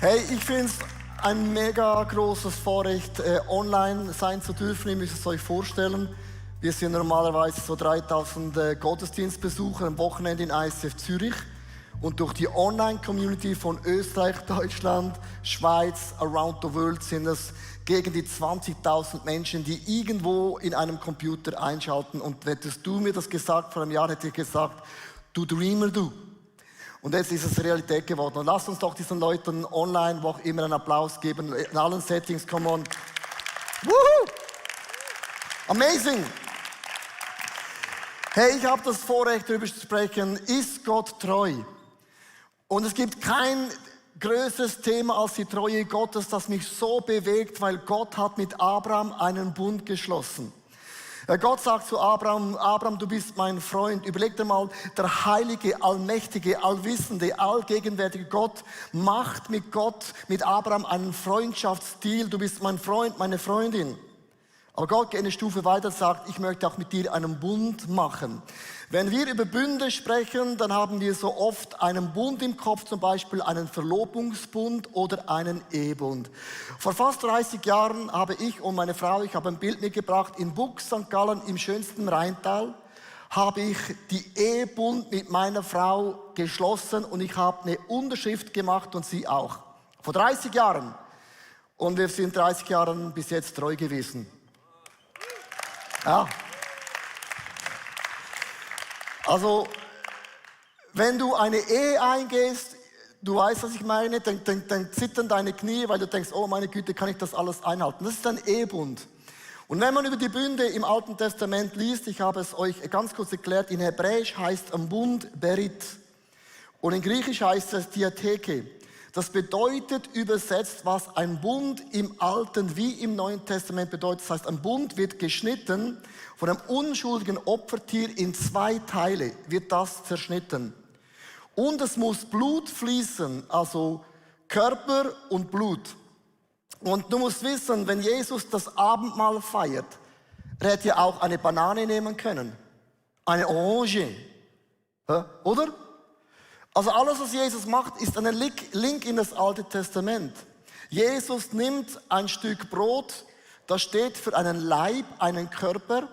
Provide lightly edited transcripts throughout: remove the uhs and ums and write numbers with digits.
Hey, ich finde es ein mega großes Vorrecht, online sein zu dürfen. Ihr müsst es euch vorstellen. Wir sind normalerweise so 3000 Gottesdienstbesucher am Wochenende in ICF Zürich. Und durch die Online-Community von Österreich, Deutschland, Schweiz, around the world sind es gegen die 20.000 Menschen, die irgendwo in einem Computer einschalten. Und hättest du mir das gesagt vor einem Jahr, hätte ich gesagt, du Dreamer, du. Und jetzt ist es Realität geworden. Und lasst uns doch diesen Leuten online, wo auch immer, einen Applaus geben. In allen Settings, come on. Woohoo! Amazing! Hey, ich habe das Vorrecht, darüber zu sprechen, ist Gott treu? Und es gibt kein größeres Thema als die Treue Gottes, das mich so bewegt, weil Gott hat mit Abraham einen Bund geschlossen. Gott sagt zu Abraham, Abraham, du bist mein Freund. Überleg dir mal, der heilige, allmächtige, allwissende, allgegenwärtige Gott macht mit Abraham einen Freundschaftsdeal. Du bist mein Freund, meine Freundin. Aber Gott geht eine Stufe weiter und sagt, ich möchte auch mit dir einen Bund machen. Wenn wir über Bünde sprechen, dann haben wir so oft einen Bund im Kopf, zum Beispiel einen Verlobungsbund oder einen Ehebund. Vor fast 30 Jahren habe ich und meine Frau, ich habe ein Bild mitgebracht, in Bug, St. Gallen, im schönsten Rheintal, habe ich die Ehebund mit meiner Frau geschlossen und ich habe eine Unterschrift gemacht und sie auch. Vor 30 Jahren. Und wir sind 30 Jahren bis jetzt treu gewesen. Ja. Also, wenn du eine Ehe eingehst, du weißt, was ich meine, dann zittern deine Knie, weil du denkst, oh meine Güte, kann ich das alles einhalten? Das ist ein Ehebund. Und wenn man über die Bünde im Alten Testament liest, ich habe es euch ganz kurz erklärt, in Hebräisch heißt ein Bund Berit und in Griechisch heißt es Diatheke. Das bedeutet übersetzt, was ein Bund im Alten wie im Neuen Testament bedeutet. Das heißt, ein Bund wird geschnitten, von einem unschuldigen Opfertier in 2 Teile wird das zerschnitten. Und es muss Blut fließen, also Körper und Blut. Und du musst wissen, wenn Jesus das Abendmahl feiert, er hätte ja auch eine Banane nehmen können, eine Orange, oder? Also alles, was Jesus macht, ist ein Link in das Alte Testament. Jesus nimmt ein Stück Brot, das steht für einen Leib, einen Körper,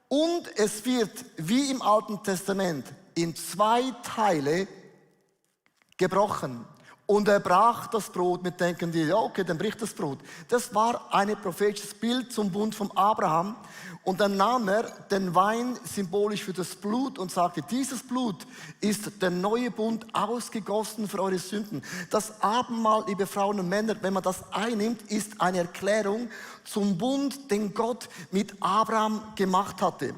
und es wird, wie im Alten Testament, in 2 Teile gebrochen. Und er brach das Brot, mit denken die, ja okay, dann bricht das Brot. Das war ein prophetisches Bild zum Bund von Abraham. Und dann nahm er den Wein symbolisch für das Blut und sagte, dieses Blut ist der neue Bund ausgegossen für eure Sünden. Das Abendmahl, liebe Frauen und Männer, wenn man das einnimmt, ist eine Erklärung zum Bund, den Gott mit Abraham gemacht hatte.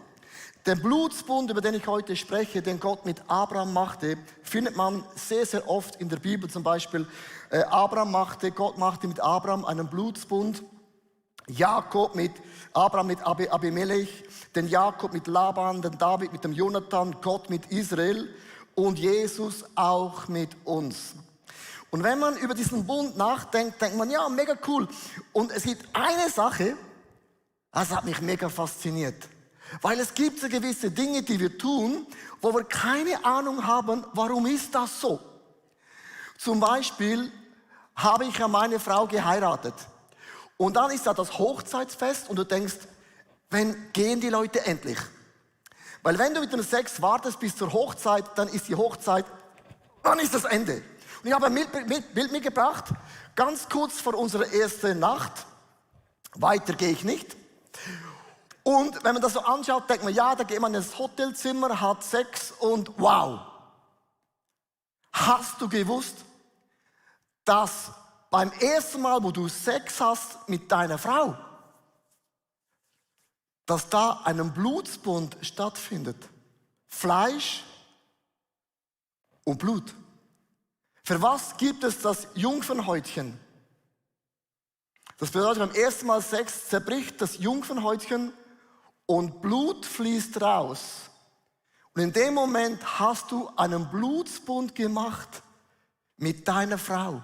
Den Blutsbund, über den ich heute spreche, den Gott mit Abraham machte, findet man sehr, sehr oft in der Bibel. Zum Beispiel Gott machte mit Abraham einen Blutsbund. Abraham mit Abimelech, den Jakob mit Laban, den David mit dem Jonathan, Gott mit Israel und Jesus auch mit uns. Und wenn man über diesen Bund nachdenkt, denkt man, ja, mega cool. Und es gibt eine Sache, das hat mich mega fasziniert. Weil es gibt so gewisse Dinge, die wir tun, wo wir keine Ahnung haben, warum ist das so. Zum Beispiel habe ich ja meine Frau geheiratet. Und dann ist da das Hochzeitsfest und du denkst, wann gehen die Leute endlich? Weil wenn du mit dem Sex wartest bis zur Hochzeit, dann ist die Hochzeit, dann ist das Ende. Und ich habe ein Bild mitgebracht, ganz kurz vor unserer ersten Nacht. Weiter gehe ich nicht. Und wenn man das so anschaut, denkt man, ja, da geht man ins Hotelzimmer, hat Sex und wow. Hast du gewusst, dass beim ersten Mal, wo du Sex hast mit deiner Frau, dass da ein Blutsbund stattfindet? Fleisch und Blut. Für was gibt es das Jungfernhäutchen? Das bedeutet, beim ersten Mal Sex zerbricht das Jungfernhäutchen und Blut fließt raus. Und in dem Moment hast du einen Blutsbund gemacht mit deiner Frau,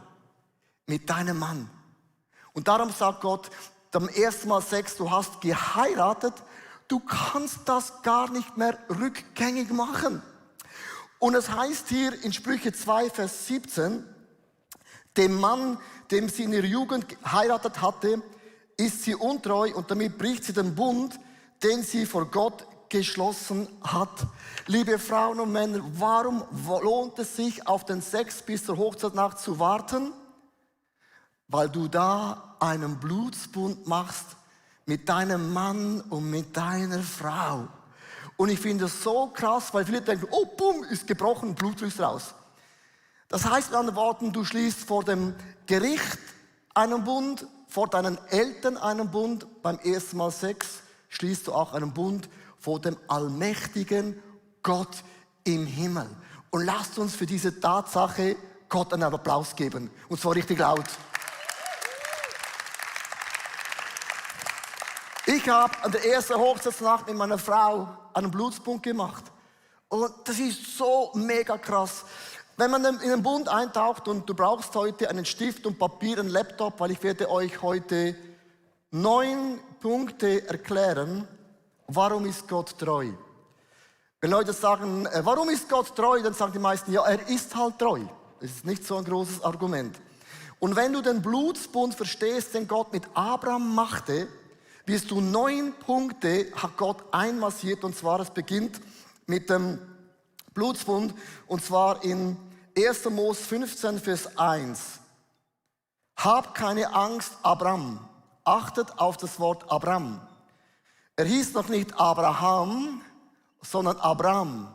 mit deinem Mann. Und darum sagt Gott, beim ersten Mal Sex, du hast geheiratet, du kannst das gar nicht mehr rückgängig machen. Und es heißt hier in Sprüche 2, Vers 17, Dem Mann, dem sie in ihrer Jugend geheiratet hatte, ist sie untreu und damit bricht sie den Bund, den sie vor Gott geschlossen hat. Liebe Frauen und Männer, warum lohnt es sich, auf den Sex bis zur Hochzeitsnacht zu warten? Weil du da einen Blutsbund machst mit deinem Mann und mit deiner Frau. Und ich finde das so krass, weil viele denken, oh, bumm, ist gebrochen, Blut fließt raus. Das heißt mit anderen Worten, du schließt vor dem Gericht einen Bund, vor deinen Eltern einen Bund, beim ersten Mal Sex schließt du auch einen Bund vor dem allmächtigen Gott im Himmel. Und lasst uns für diese Tatsache Gott einen Applaus geben. Und zwar richtig laut. Ich habe an der ersten Hochzeitsnacht mit meiner Frau einen Blutsbund gemacht. Und das ist so mega krass. Wenn man in den Bund eintaucht und du brauchst heute einen Stift und Papier, einen Laptop, weil ich werde euch heute 9 Punkte erklären, warum ist Gott treu. Wenn Leute sagen, warum ist Gott treu, dann sagen die meisten, ja, er ist halt treu. Das ist nicht so ein großes Argument. Und wenn du den Blutsbund verstehst, den Gott mit Abraham machte, wirst du 9 Punkte, hat Gott einmassiert, und zwar, es beginnt mit dem Blutsbund, und zwar in 1. Mose 15, Vers 1. Hab keine Angst, Abraham. Achtet auf das Wort Abraham. Er hieß noch nicht Abraham, sondern Abraham.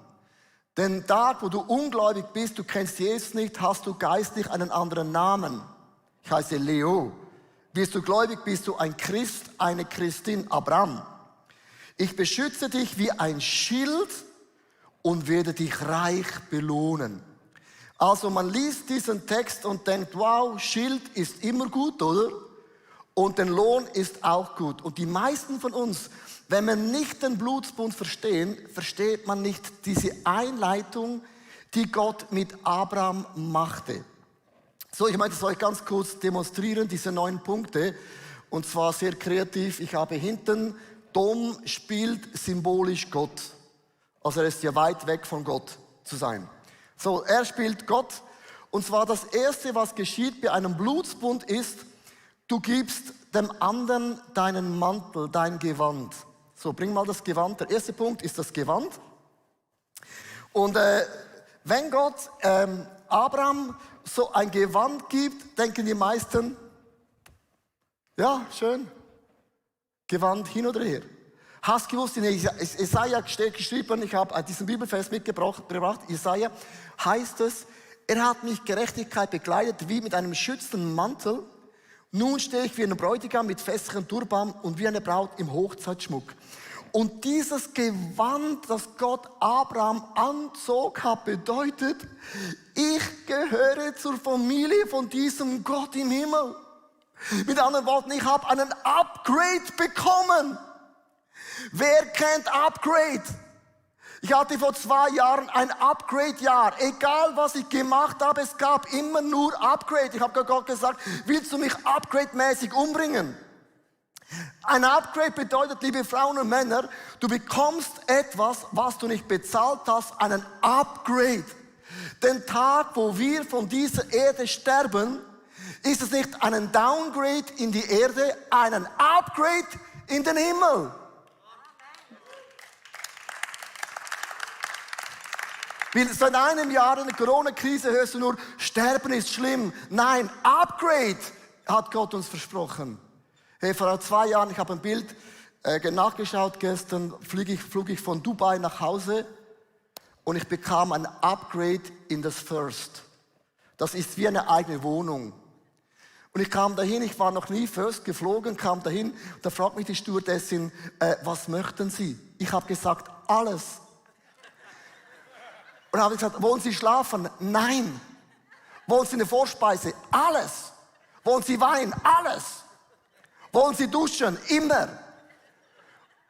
Denn da, wo du ungläubig bist, du kennst Jesus nicht, hast du geistlich einen anderen Namen. Ich heiße Leo. Wirst du gläubig, bist du ein Christ, eine Christin, Abraham. Ich beschütze dich wie ein Schild und werde dich reich belohnen. Also man liest diesen Text und denkt, wow, Schild ist immer gut, oder? Und den Lohn ist auch gut. Und die meisten von uns, wenn wir nicht den Blutsbund verstehen, versteht man nicht diese Einleitung, die Gott mit Abraham machte. So, ich möchte es euch ganz kurz demonstrieren, diese 9 Punkte. Und zwar sehr kreativ. Ich habe hinten, Dom spielt symbolisch Gott. Also er ist ja weit weg von Gott zu sein. So, er spielt Gott. Und zwar das Erste, was geschieht bei einem Blutsbund ist, du gibst dem anderen deinen Mantel, dein Gewand. So, bring mal das Gewand. Der erste Punkt ist das Gewand. Und wenn Gott Abraham so ein Gewand gibt, denken die meisten, ja, schön, Gewand hin oder her. Hast du gewusst, in Jesaja steht geschrieben, ich habe diesen Bibelvers mitgebracht, Jesaja, heißt es, er hat mich Gerechtigkeit bekleidet wie mit einem schützenden Mantel. Nun stehe ich wie ein Bräutigam mit festlichem Turban und wie eine Braut im Hochzeitsschmuck. Und dieses Gewand, das Gott Abraham anzog, hat bedeutet, ich gehöre zur Familie von diesem Gott im Himmel. Mit anderen Worten, ich habe einen Upgrade bekommen. Wer kennt Upgrade? Ich hatte vor 2 Jahren ein Upgrade-Jahr. Egal, was ich gemacht habe, es gab immer nur Upgrade. Ich habe Gott gesagt, willst du mich upgrade-mäßig umbringen? Ein Upgrade bedeutet, liebe Frauen und Männer, du bekommst etwas, was du nicht bezahlt hast, einen Upgrade. Den Tag, wo wir von dieser Erde sterben, ist es nicht ein Downgrade in die Erde, einen Upgrade in den Himmel. Weil seit einem Jahr in der Corona-Krise hörst du nur, Sterben ist schlimm. Nein, Upgrade hat Gott uns versprochen. Hey, vor 2 Jahren, ich habe ein Bild nachgeschaut gestern, flog ich von Dubai nach Hause und ich bekam ein Upgrade in das First. Das ist wie eine eigene Wohnung. Und ich kam dahin, ich war noch nie First geflogen, kam dahin, da fragt mich die Stewardessin, was möchten Sie? Ich habe gesagt, alles. Und habe gesagt, wollen Sie schlafen? Nein. Wollen Sie eine Vorspeise? Alles. Wollen Sie Wein? Alles. Wollen Sie duschen? Immer.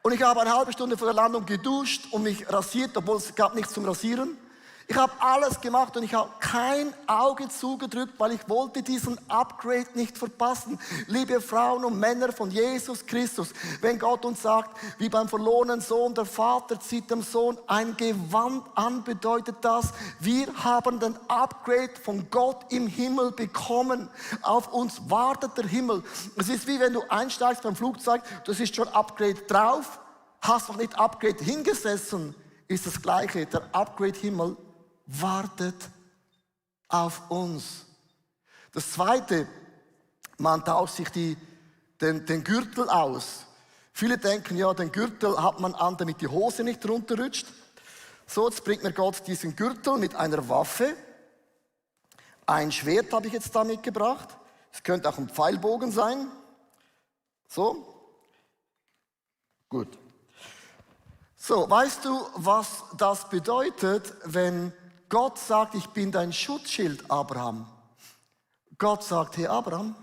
Und ich habe eine halbe Stunde vor der Landung geduscht und mich rasiert, obwohl es gab nichts zum Rasieren. Ich habe alles gemacht und ich habe kein Auge zugedrückt, weil ich wollte diesen Upgrade nicht verpassen. Liebe Frauen und Männer von Jesus Christus, wenn Gott uns sagt, wie beim verlorenen Sohn, der Vater zieht dem Sohn ein Gewand an, bedeutet das, wir haben den Upgrade von Gott im Himmel bekommen. Auf uns wartet der Himmel. Es ist wie wenn du einsteigst beim Flugzeug, das ist schon Upgrade drauf, hast noch nicht Upgrade hingesessen, ist das Gleiche. Der Upgrade-Himmel wartet auf uns. Das Zweite, man tauscht sich den Gürtel aus. Viele denken, ja, den Gürtel hat man an, damit die Hose nicht runterrutscht. So, jetzt bringt mir Gott diesen Gürtel mit einer Waffe. Ein Schwert habe ich jetzt da mitgebracht. Es könnte auch ein Pfeilbogen sein. So. Gut. So, weißt du, was das bedeutet, wenn Gott sagt, ich bin dein Schutzschild, Abraham? Gott sagt, hey Abraham,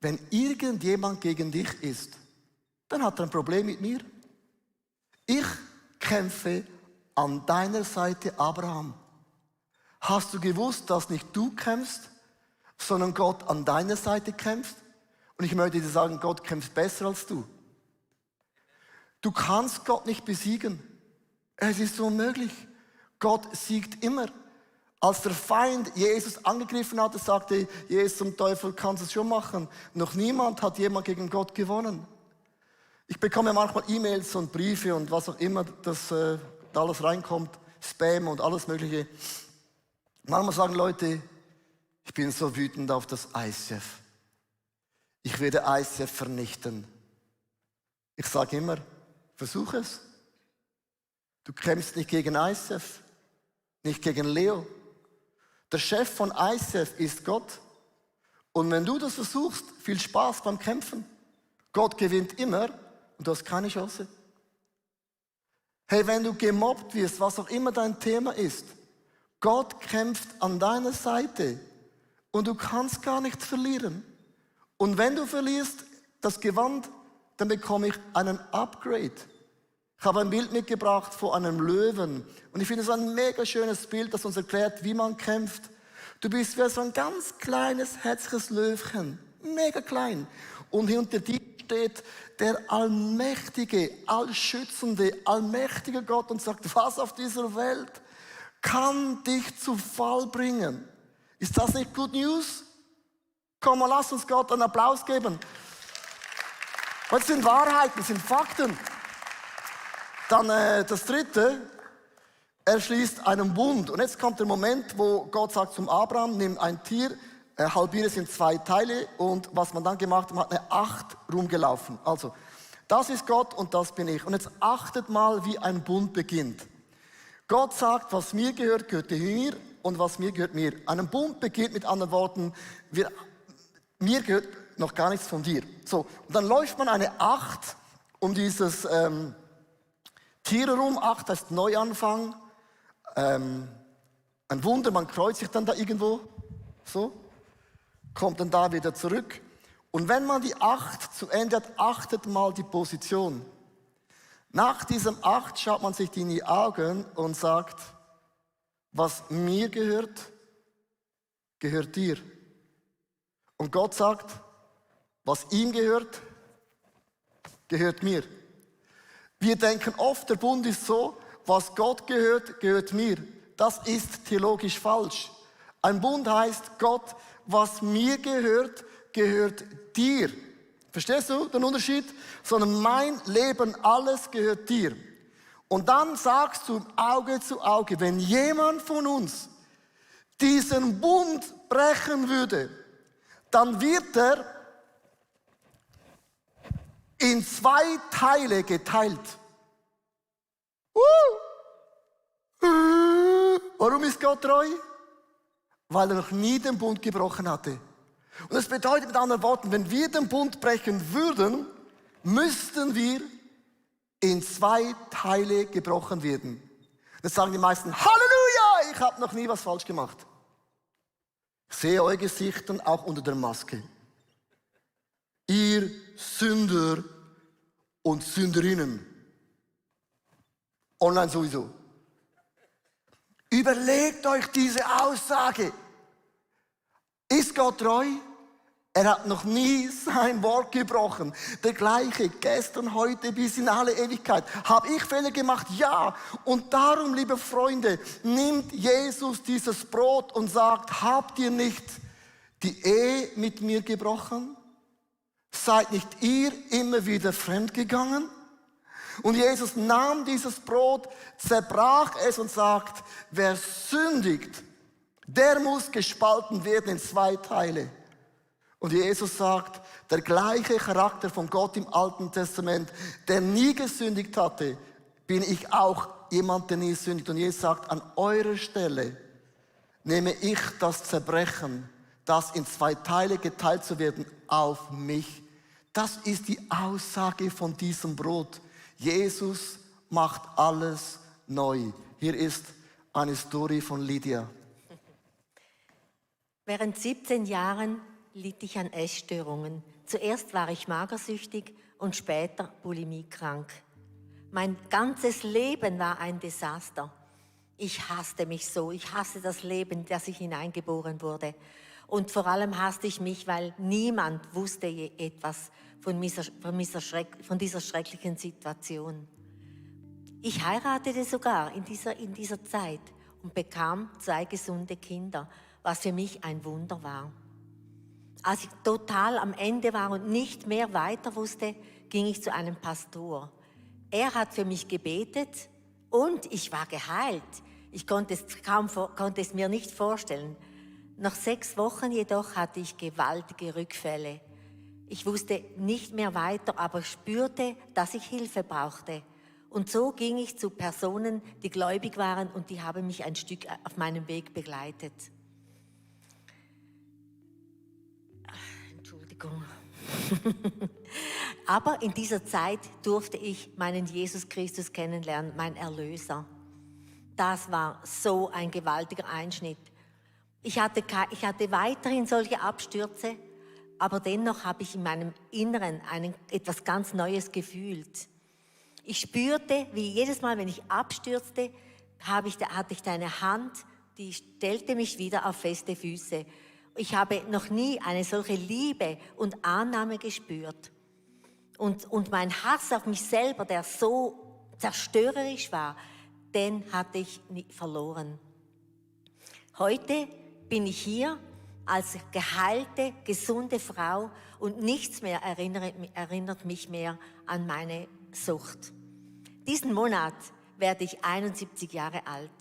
wenn irgendjemand gegen dich ist, dann hat er ein Problem mit mir. Ich kämpfe an deiner Seite, Abraham. Hast du gewusst, dass nicht du kämpfst, sondern Gott an deiner Seite kämpft? Und ich möchte dir sagen, Gott kämpft besser als du. Du kannst Gott nicht besiegen. Es ist unmöglich. Gott siegt immer. Als der Feind Jesus angegriffen hatte, sagte Jesus zum Teufel, kannst du es schon machen. Noch niemand hat jemand gegen Gott gewonnen. Ich bekomme manchmal E-Mails und Briefe und was auch immer, dass da alles reinkommt, Spam und alles Mögliche. Manchmal sagen Leute, ich bin so wütend auf das ICF. Ich werde ICF vernichten. Ich sage immer, versuch es. Du kämpfst nicht gegen ICF, nicht gegen Leo. Der Chef von ICF ist Gott. Und wenn du das versuchst, viel Spaß beim Kämpfen. Gott gewinnt immer und du hast keine Chance. Hey, wenn du gemobbt wirst, was auch immer dein Thema ist, Gott kämpft an deiner Seite und du kannst gar nichts verlieren. Und wenn du verlierst das Gewand, dann bekomme ich einen Upgrade. Ich habe ein Bild mitgebracht von einem Löwen. Und ich finde es ein mega schönes Bild, das uns erklärt, wie man kämpft. Du bist wie so ein ganz kleines, herzliches Löwchen. Mega klein. Und hinter dir steht der allmächtige, allschützende, allmächtige Gott und sagt, was auf dieser Welt kann dich zu Fall bringen? Ist das nicht Good News? Komm mal, lass uns Gott einen Applaus geben. Das sind Wahrheiten, das sind Fakten. Dann das Dritte, er schließt einen Bund. Und jetzt kommt der Moment, wo Gott sagt zum Abraham, nimm ein Tier, halbiere es in 2 Teile. Und was man dann gemacht hat, man hat eine 8 rumgelaufen. Also, das ist Gott und das bin ich. Und jetzt achtet mal, wie ein Bund beginnt. Gott sagt, was mir gehört, gehört mir und was mir gehört mir. Ein Bund beginnt mit anderen Worten, mir gehört noch gar nichts von dir. So, und dann läuft man eine 8 um dieses Tier herum. 8 heißt Neuanfang. Ein Wunder, man kreuzt sich dann da irgendwo. So, kommt dann da wieder zurück. Und wenn man die 8 zu Ende hat, achtet mal die Position. Nach diesem 8 schaut man sich in die Augen und sagt, was mir gehört, gehört dir. Und Gott sagt, was ihm gehört, gehört mir. Wir denken oft, der Bund ist so, was Gott gehört, gehört mir. Das ist theologisch falsch. Ein Bund heißt, Gott, was mir gehört, gehört dir. Verstehst du den Unterschied? Sondern mein Leben, alles gehört dir. Und dann sagst du Auge zu Auge, wenn jemand von uns diesen Bund brechen würde, dann wird er in 2 Teile geteilt. Warum ist Gott treu? Weil er noch nie den Bund gebrochen hatte. Und das bedeutet mit anderen Worten, wenn wir den Bund brechen würden, müssten wir in 2 Teile gebrochen werden. Dann sagen die meisten, Halleluja, ich habe noch nie was falsch gemacht. Ich sehe eure Gesichter auch unter der Maske. Ihr Sünder und Sünderinnen. Online sowieso. Überlegt euch diese Aussage. Ist Gott treu? Er hat noch nie sein Wort gebrochen. Der gleiche, gestern, heute, bis in alle Ewigkeit. Habe ich Fehler gemacht? Ja. Und darum, liebe Freunde, nimmt Jesus dieses Brot und sagt, habt ihr nicht die Ehe mit mir gebrochen? Seid nicht ihr immer wieder fremdgegangen? Und Jesus nahm dieses Brot, zerbrach es und sagt, wer sündigt, der muss gespalten werden in 2 Teile. Und Jesus sagt, der gleiche Charakter von Gott im Alten Testament, der nie gesündigt hatte, bin ich auch jemand, der nie sündigt. Und Jesus sagt, an eurer Stelle nehme ich das Zerbrechen, das in 2 Teile geteilt zu werden, auf mich. Das ist die Aussage von diesem Brot. Jesus macht alles neu. Hier ist eine Story von Lydia. Während 17 Jahren litt ich an Essstörungen. Zuerst war ich magersüchtig und später bulimiekrank. Mein ganzes Leben war ein Desaster. Ich hasste mich so, ich hasste das Leben, das ich hineingeboren wurde. Und vor allem hasste ich mich, weil niemand wusste etwas von dieser schrecklichen Situation. Ich heiratete sogar in dieser Zeit und bekam 2 gesunde Kinder, was für mich ein Wunder war. Als ich total am Ende war und nicht mehr weiter wusste, ging ich zu einem Pastor. Er hat für mich gebetet und ich war geheilt. Ich konnte es mir nicht vorstellen. Nach 6 Wochen jedoch hatte ich gewaltige Rückfälle. Ich wusste nicht mehr weiter, aber spürte, dass ich Hilfe brauchte. Und so ging ich zu Personen, die gläubig waren und die haben mich ein Stück auf meinem Weg begleitet. Entschuldigung. Aber in dieser Zeit durfte ich meinen Jesus Christus kennenlernen, mein Erlöser. Das war so ein gewaltiger Einschnitt. Ich hatte weiterhin solche Abstürze, aber dennoch habe ich in meinem Inneren etwas ganz Neues gefühlt. Ich spürte, wie jedes Mal, wenn ich abstürzte, hatte ich deine Hand, die stellte mich wieder auf feste Füße. Ich habe noch nie eine solche Liebe und Annahme gespürt. Und mein Hass auf mich selber, der so zerstörerisch war, den hatte ich verloren. Heute bin ich hier als geheilte, gesunde Frau und nichts mehr erinnert mich mehr an meine Sucht. Diesen Monat werde ich 71 Jahre alt.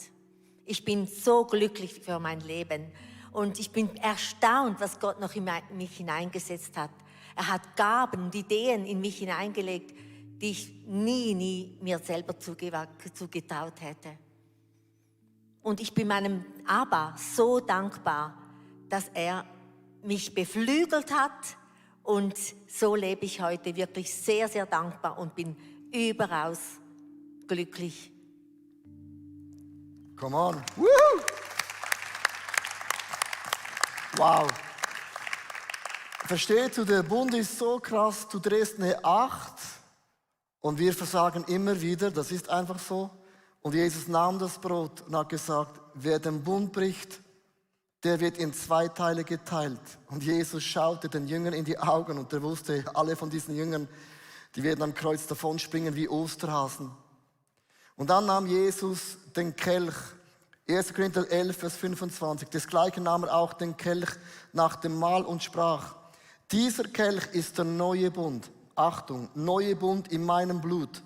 Ich bin so glücklich für mein Leben und ich bin erstaunt, was Gott noch in mich hineingesetzt hat. Er hat Gaben und Ideen in mich hineingelegt, die ich nie mir selber zugetraut hätte. Und ich bin meinem Abba so dankbar, dass er mich beflügelt hat und so lebe ich heute wirklich sehr, sehr dankbar und bin überaus glücklich. Come on. Woo! Wow. Verstehst du, der Bund ist so krass, du drehst eine 8 und wir versagen immer wieder, das ist einfach so. Und Jesus nahm das Brot und hat gesagt, wer den Bund bricht, der wird in 2 Teile geteilt. Und Jesus schaute den Jüngern in die Augen und er wusste, alle von diesen Jüngern, die werden am Kreuz davonspringen wie Osterhasen. Und dann nahm Jesus den Kelch, 1. Korinther 11, Vers 25, desgleichen nahm er auch den Kelch nach dem Mahl und sprach, dieser Kelch ist der neue Bund, Achtung, neue Bund in meinem Blut.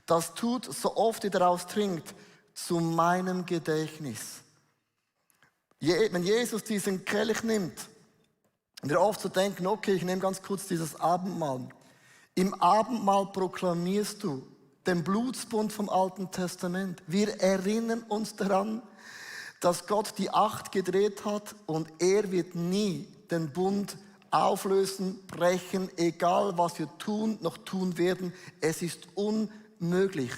Das tut, so oft ihr daraus trinkt, zu meinem Gedächtnis. Wenn Jesus diesen Kelch nimmt, und wir oft so denken, okay, ich nehme ganz kurz dieses Abendmahl. Im Abendmahl proklamierst du den Blutsbund vom Alten Testament. Wir erinnern uns daran, dass Gott die 8 gedreht hat und er wird nie den Bund auflösen, brechen, egal was wir tun, noch tun werden. Es ist unmöglich.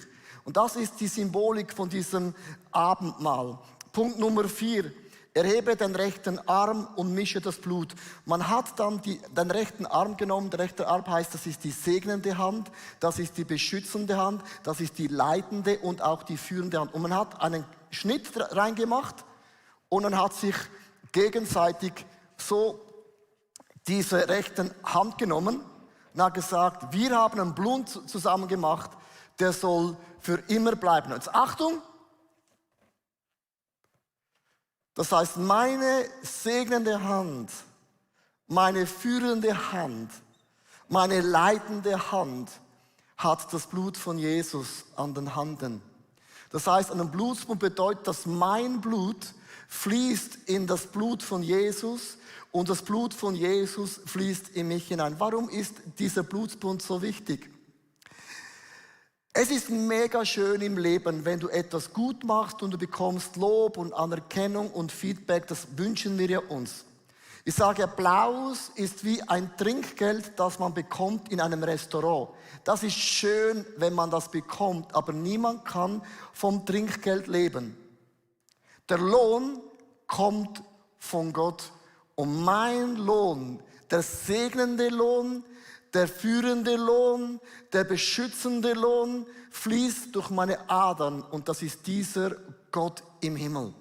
Und das ist die Symbolik von diesem Abendmahl. Punkt Nummer 4. erhebe den rechten Arm und mische das Blut. Man hat dann den rechten Arm genommen. Der rechte Arm heißt, das ist die segnende Hand, das ist die beschützende Hand, das ist die leitende und auch die führende Hand. Und man hat einen Schnitt reingemacht und man hat sich gegenseitig so diese rechten Hand genommen und hat gesagt, wir haben einen Bund zusammen gemacht, der soll für immer bleiben. Jetzt Achtung! Das heißt, meine segnende Hand, meine führende Hand, meine leitende Hand hat das Blut von Jesus an den Händen. Das heißt, ein Blutsbund bedeutet, dass mein Blut fließt in das Blut von Jesus und das Blut von Jesus fließt in mich hinein. Warum ist dieser Blutsbund so wichtig? Es ist mega schön im Leben, wenn du etwas gut machst und du bekommst Lob und Anerkennung und Feedback. Das wünschen wir ja uns. Ich sage, Applaus ist wie ein Trinkgeld, das man bekommt in einem Restaurant. Das ist schön, wenn man das bekommt, aber niemand kann vom Trinkgeld leben. Der Lohn kommt von Gott. Und mein Lohn, der segnende Lohn, der führende Lohn, der beschützende Lohn fließt durch meine Adern und das ist dieser Gott im Himmel.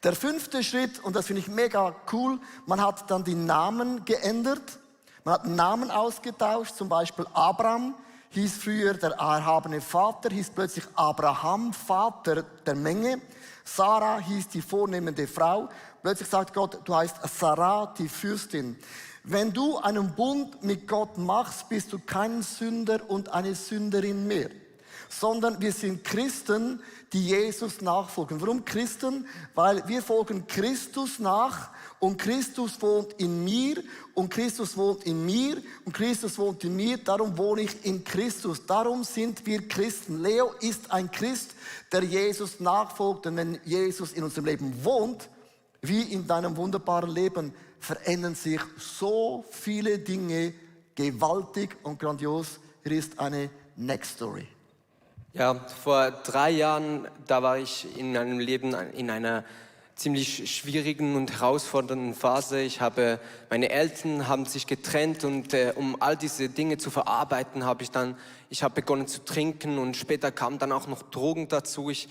Der 5. Schritt, und das finde ich mega cool, man hat dann die Namen geändert, man hat Namen ausgetauscht, zum Beispiel Abraham hieß früher der erhabene Vater, hieß plötzlich Abraham, Vater der Menge. Sarah hieß die vornehmende Frau, plötzlich sagt Gott, du heißt Sarah, die Fürstin. Wenn du einen Bund mit Gott machst, bist du kein Sünder und eine Sünderin mehr, sondern wir sind Christen, die Jesus nachfolgen. Warum Christen? Weil wir folgen Christus nach und Christus wohnt in mir und Christus wohnt in mir und Christus wohnt in mir, darum wohne ich in Christus. Darum sind wir Christen. Leo ist ein Christ, der Jesus nachfolgt, und wenn Jesus in unserem Leben wohnt, wie in deinem wunderbaren Leben, verändern sich so viele Dinge gewaltig und grandios. Hier ist eine Next Story. Ja, vor 3 Jahren, da war ich in einem Leben in einer ziemlich schwierigen und herausfordernden Phase. Meine Eltern haben sich getrennt und um all diese Dinge zu verarbeiten, habe ich begonnen zu trinken und später kamen dann auch noch Drogen dazu. Ich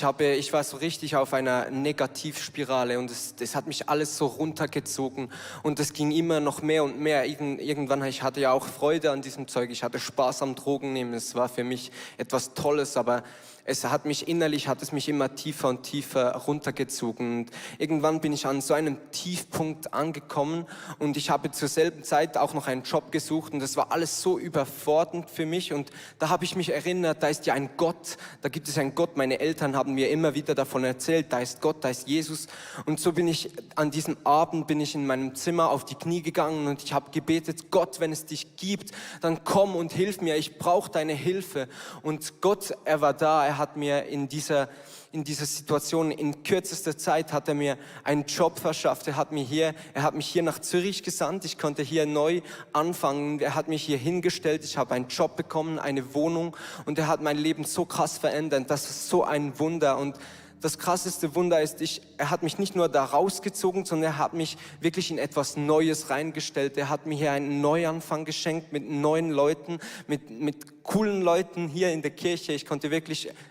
war so richtig auf einer Negativspirale und das hat mich alles so runtergezogen und es ging immer noch mehr und mehr. Irgendwann, ich hatte ja auch Freude an diesem Zeug, ich hatte Spaß am Drogennehmen, es war für mich etwas Tolles, aber es hat mich immer tiefer und tiefer runtergezogen. Und irgendwann bin ich an so einem Tiefpunkt angekommen und ich habe zur selben Zeit auch noch einen Job gesucht und das war alles so überfordernd für mich. Und da habe ich mich erinnert, da ist ja ein Gott, da gibt es einen Gott. Meine Eltern haben mir immer wieder davon erzählt, da ist Gott, da ist Jesus. Und so bin ich an diesem Abend in meinem Zimmer auf die Knie gegangen und ich habe gebetet, Gott, wenn es dich gibt, dann komm und hilf mir, ich brauche deine Hilfe. Und Gott, er war da, er hat mir in dieser Situation in kürzester Zeit hat er mir einen Job verschafft. Er hat mich hier nach Zürich gesandt. Ich konnte hier neu anfangen. Er hat mich hier hingestellt. Ich habe einen Job bekommen, eine Wohnung und er hat mein Leben so krass verändert. Das ist so ein Wunder und das krasseste Wunder ist, er hat mich nicht nur da rausgezogen, sondern er hat mich wirklich in etwas Neues reingestellt. Er hat mir hier einen Neuanfang geschenkt mit neuen Leuten, mit coolen Leuten hier in der Kirche.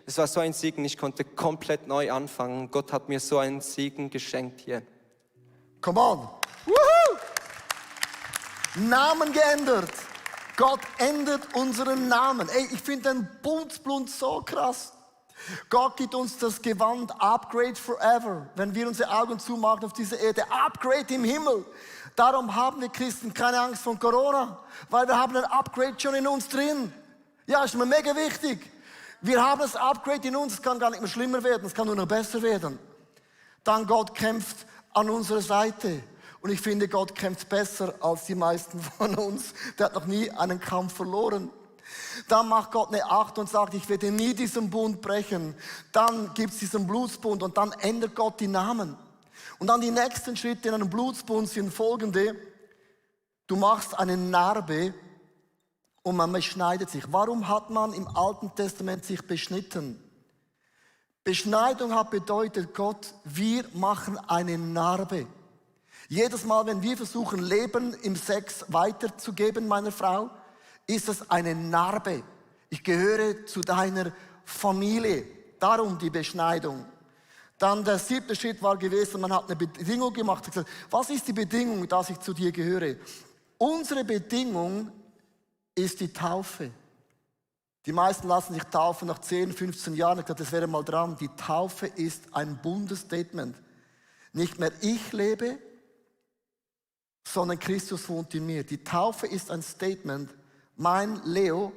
Es war so ein Segen, ich konnte komplett neu anfangen. Gott hat mir so einen Segen geschenkt hier. Come on! Woohoo! Namen geändert. Gott ändert unseren Namen. Ey, ich finde den Bund so krass. Gott gibt uns das Gewand Upgrade forever. Wenn wir unsere Augen zumachen auf diese Erde, Upgrade im Himmel. Darum haben wir Christen keine Angst vor Corona, weil wir haben ein Upgrade schon in uns drin. Ja, ist mir mega wichtig. Wir haben das Upgrade in uns, es kann gar nicht mehr schlimmer werden, es kann nur noch besser werden. Dann Gott kämpft an unserer Seite. Und ich finde, Gott kämpft besser als die meisten von uns. Der hat noch nie einen Kampf verloren. Dann macht Gott eine Acht und sagt, ich werde nie diesen Bund brechen. Dann gibt es diesen Blutsbund und dann ändert Gott die Namen. Und dann die nächsten Schritte in einem Blutsbund sind folgende. Du machst eine Narbe und man beschneidet sich. Warum hat man im Alten Testament sich beschnitten? Beschneidung hat bedeutet, Gott, wir machen eine Narbe. Jedes Mal, wenn wir versuchen, Leben im Sex weiterzugeben, meiner Frau, ist es eine Narbe. Ich gehöre zu deiner Familie. Darum die Beschneidung. Dann der 7. Schritt war gewesen, man hat eine Bedingung gemacht. Gesagt, was ist die Bedingung, dass ich zu dir gehöre? Unsere Bedingung ist die Taufe. Die meisten lassen sich taufen nach 10, 15 Jahren. Ich dachte, das wäre mal dran. Die Taufe ist ein Bundesstatement. Nicht mehr ich lebe, sondern Christus wohnt in mir. Die Taufe ist ein Statement. Mein Leo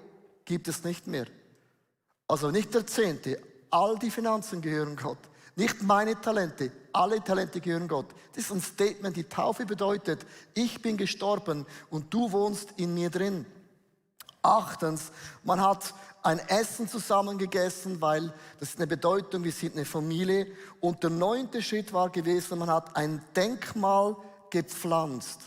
gibt es nicht mehr. Also nicht der Zehnte. All die Finanzen gehören Gott. Nicht meine Talente. Alle Talente gehören Gott. Das ist ein Statement. Die Taufe bedeutet, ich bin gestorben und du wohnst in mir drin. 8. Man hat ein Essen zusammen gegessen, weil das ist eine Bedeutung, wir sind eine Familie. Und der 9. Schritt war gewesen, man hat ein Denkmal gepflanzt.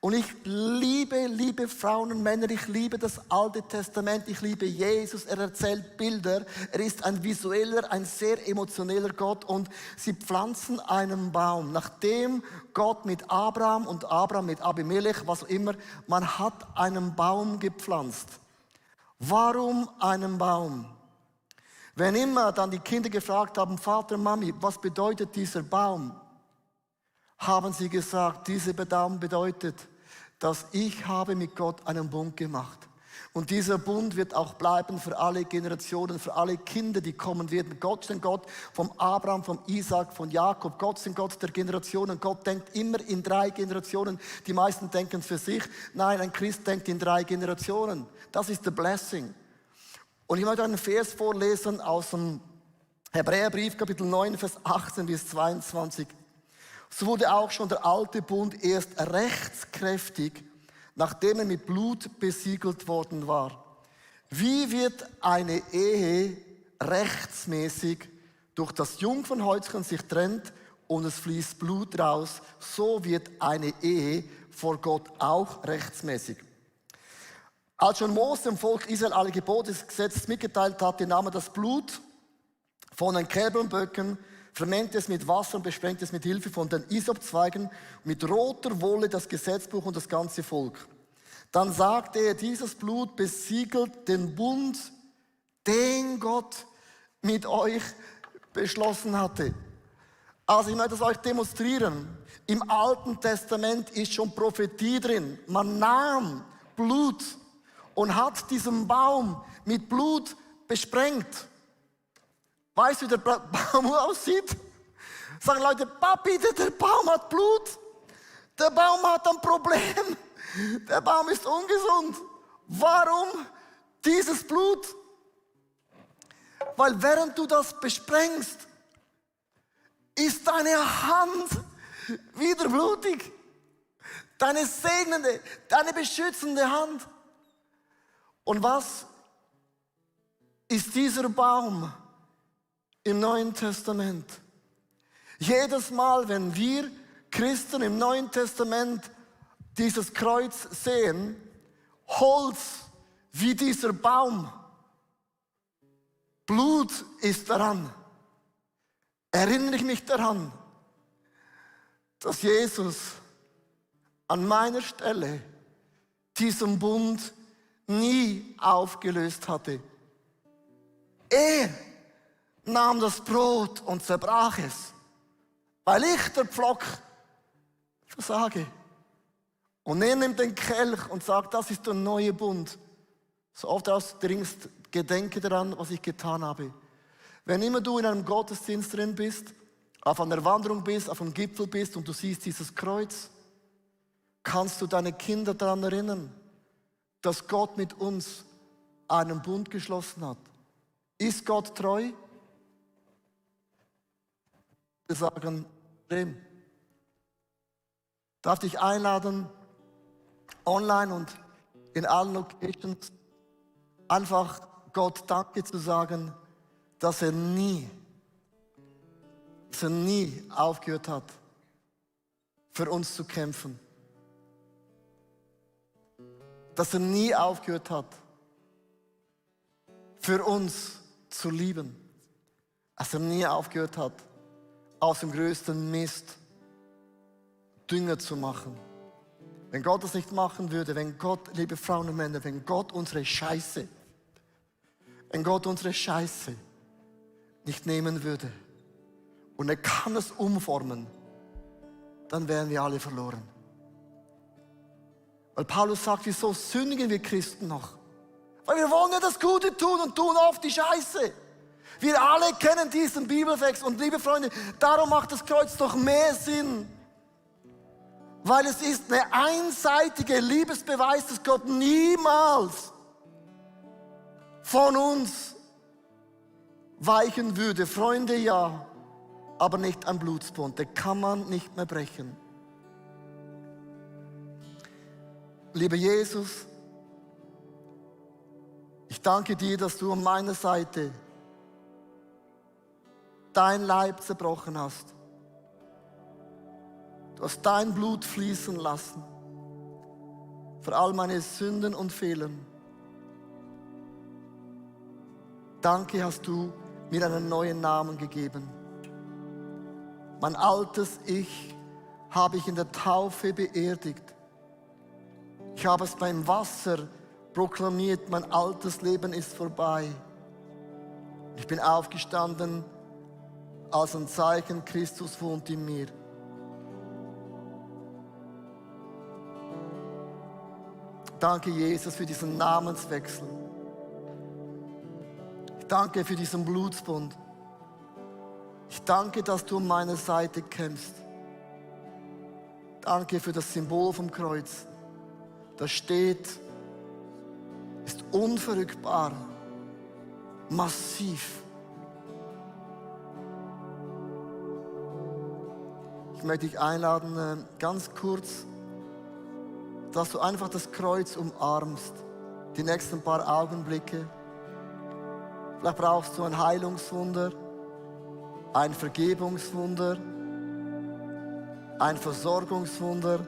Und ich liebe Frauen und Männer, ich liebe das Alte Testament, ich liebe Jesus, er erzählt Bilder, er ist ein visueller, ein sehr emotioneller Gott und sie pflanzen einen Baum. Nachdem Gott mit Abraham und Abraham mit Abimelech, was auch immer, man hat einen Baum gepflanzt. Warum einen Baum? Wenn immer dann die Kinder gefragt haben, Vater, Mami, was bedeutet dieser Baum? Haben sie gesagt, dieser Baum bedeutet, dass ich habe mit Gott einen Bund gemacht. Und dieser Bund wird auch bleiben für alle Generationen, für alle Kinder, die kommen werden. Gott ist ein Gott vom Abraham, vom Isaac, von Jakob. Gott ist ein Gott der Generationen. Gott denkt immer in 3 Generationen. Die meisten denken für sich. Nein, ein Christ denkt in 3 Generationen. Das ist the blessing. Und ich möchte einen Vers vorlesen aus dem Hebräerbrief, Kapitel 9, Vers 18 bis 22. So wurde auch schon der alte Bund erst rechtskräftig, nachdem er mit Blut besiegelt worden war. Wie wird eine Ehe rechtsmäßig durch das Jungfernhäutchen sich trennt und es fließt Blut raus, so wird eine Ehe vor Gott auch rechtsmäßig. Als schon Mose dem Volk Israel alle Gebote des Gesetzes mitgeteilt hatte, nahm er das Blut von den Kälbern und Böcken, vermengt es mit Wasser und besprengt es mit Hilfe von den Isopzweigen, mit roter Wolle das Gesetzbuch und das ganze Volk. Dann sagte er, dieses Blut besiegelt den Bund, den Gott mit euch beschlossen hatte. Also ich möchte das euch demonstrieren. Im Alten Testament ist schon Prophetie drin. Man nahm Blut und hat diesen Baum mit Blut besprengt. Weißt du, wie der Baum aussieht? Sagen Leute, Papi, der Baum hat Blut. Der Baum hat ein Problem. Der Baum ist ungesund. Warum dieses Blut? Weil während du das besprengst, ist deine Hand wieder blutig. Deine segnende, deine beschützende Hand. Und was ist dieser Baum im Neuen Testament? Jedes Mal, wenn wir Christen im Neuen Testament dieses Kreuz sehen, Holz wie dieser Baum, Blut ist daran. Erinnere ich mich daran, dass Jesus an meiner Stelle diesen Bund nie aufgelöst hatte. Er nahm das Brot und zerbrach es, weil ich der Pflock versage. Und er nimmt den Kelch und sagt, das ist der neue Bund. So oft ausdringst, gedenke daran, was ich getan habe. Wenn immer du in einem Gottesdienst drin bist, auf einer Wanderung bist, auf einem Gipfel bist und du siehst dieses Kreuz, kannst du deine Kinder daran erinnern, dass Gott mit uns einen Bund geschlossen hat. Ist Gott treu? Wir sagen, dem. Darf dich einladen, online und in allen Locations, einfach Gott Danke zu sagen, dass er nie aufgehört hat, für uns zu kämpfen. Dass er nie aufgehört hat, für uns zu lieben. Als er nie aufgehört hat, aus dem größten Mist Dünger zu machen. Wenn Gott das nicht machen würde, wenn Gott, liebe Frauen und Männer, wenn Gott unsere Scheiße nicht nehmen würde und er kann es umformen, dann wären wir alle verloren. Weil Paulus sagt, wieso sündigen wir Christen noch? Weil wir wollen ja das Gute tun und tun oft die Scheiße. Wir alle kennen diesen Bibeltext und liebe Freunde, darum macht das Kreuz doch mehr Sinn. Weil es ist eine einseitige Liebesbeweis, dass Gott niemals von uns weichen würde. Freunde, ja, aber nicht ein Blutsbund. Den kann man nicht mehr brechen. Lieber Jesus, ich danke dir, dass du an meiner Seite dein Leib zerbrochen hast. Du hast dein Blut fließen lassen für all meine Sünden und Fehler. Danke, hast du mir einen neuen Namen gegeben. Mein altes Ich habe ich in der Taufe beerdigt. Ich habe es beim Wasser proklamiert, mein altes Leben ist vorbei. Ich bin aufgestanden als ein Zeichen, Christus wohnt in mir. Danke, Jesus, für diesen Namenswechsel. Ich danke für diesen Blutsbund. Ich danke, dass du an meiner Seite kämpfst. Danke für das Symbol vom Kreuz. Das steht, ist unverrückbar, massiv. Ich möchte dich einladen, ganz kurz, dass du einfach das Kreuz umarmst, die nächsten paar Augenblicke. Vielleicht brauchst du ein Heilungswunder, ein Vergebungswunder, ein Versorgungswunder.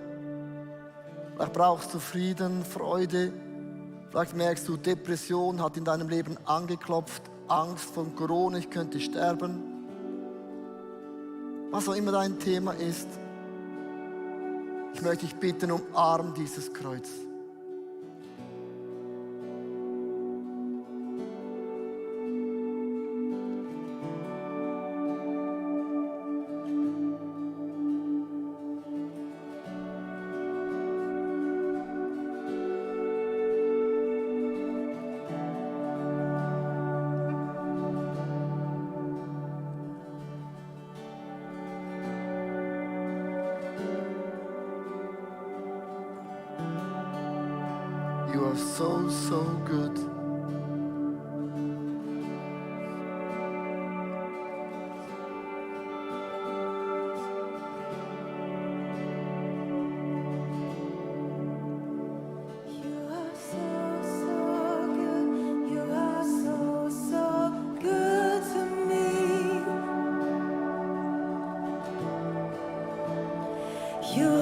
Vielleicht brauchst du Frieden, Freude. Vielleicht merkst du, Depression hat in deinem Leben angeklopft, Angst vor Corona, ich könnte sterben. Was auch immer dein Thema ist, ich möchte dich bitten, umarm dieses Kreuz. You are so, so good. Here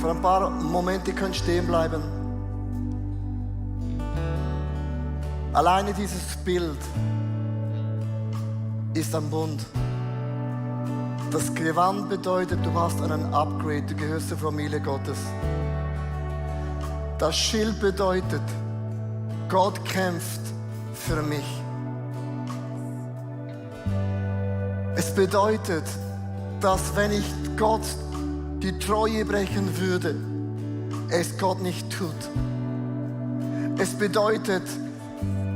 Für ein paar Momente könnt stehen bleiben. Alleine dieses Bild ist ein Bund. Das Gewand bedeutet, du hast einen Upgrade, du gehörst zur Familie Gottes. Das Schild bedeutet, Gott kämpft für mich. Es bedeutet, dass wenn ich Gott die Treue brechen würde, es Gott nicht tut. Es bedeutet,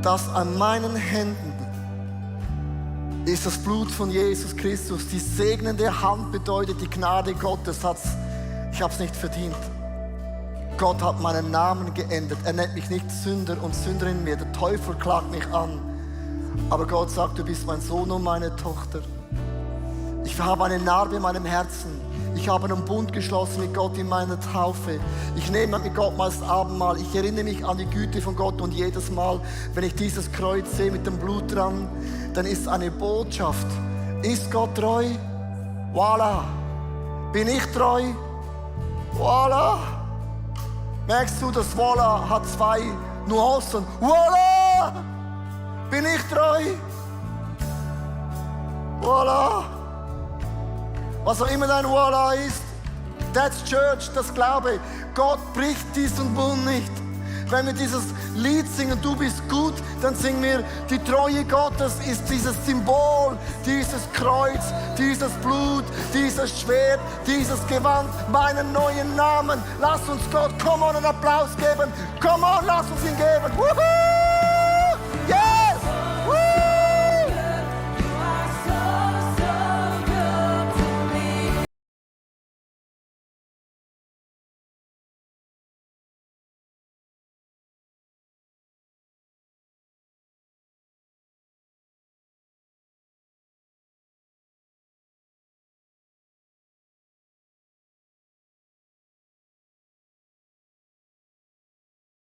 dass an meinen Händen ist das Blut von Jesus Christus. Die segnende Hand bedeutet, die Gnade Gottes ich habe es nicht verdient. Gott hat meinen Namen geändert. Er nennt mich nicht Sünder und Sünderin mehr. Der Teufel klagt mich an. Aber Gott sagt, du bist mein Sohn und meine Tochter. Ich habe eine Narbe in meinem Herzen. Ich habe einen Bund geschlossen mit Gott in meiner Taufe. Ich nehme mit Gott mal das Abendmahl. Ich erinnere mich an die Güte von Gott. Und jedes Mal, wenn ich dieses Kreuz sehe mit dem Blut dran, dann ist eine Botschaft. Ist Gott treu? Voilà. Bin ich treu? Voilà. Merkst du, das Voilà hat zwei Nuancen. Voilà. Bin ich treu? Voilà. Was auch immer dein Voilà ist, that's Church, das Glaube. Gott bricht diesen Bund nicht. Wenn wir dieses Lied singen, du bist gut, dann singen wir, die Treue Gottes ist dieses Symbol, dieses Kreuz, dieses Blut, dieses Schwert, dieses Gewand, meinen neuen Namen. Lass uns Gott, come on, einen Applaus geben. Come on, lass uns ihn geben. Woohoo!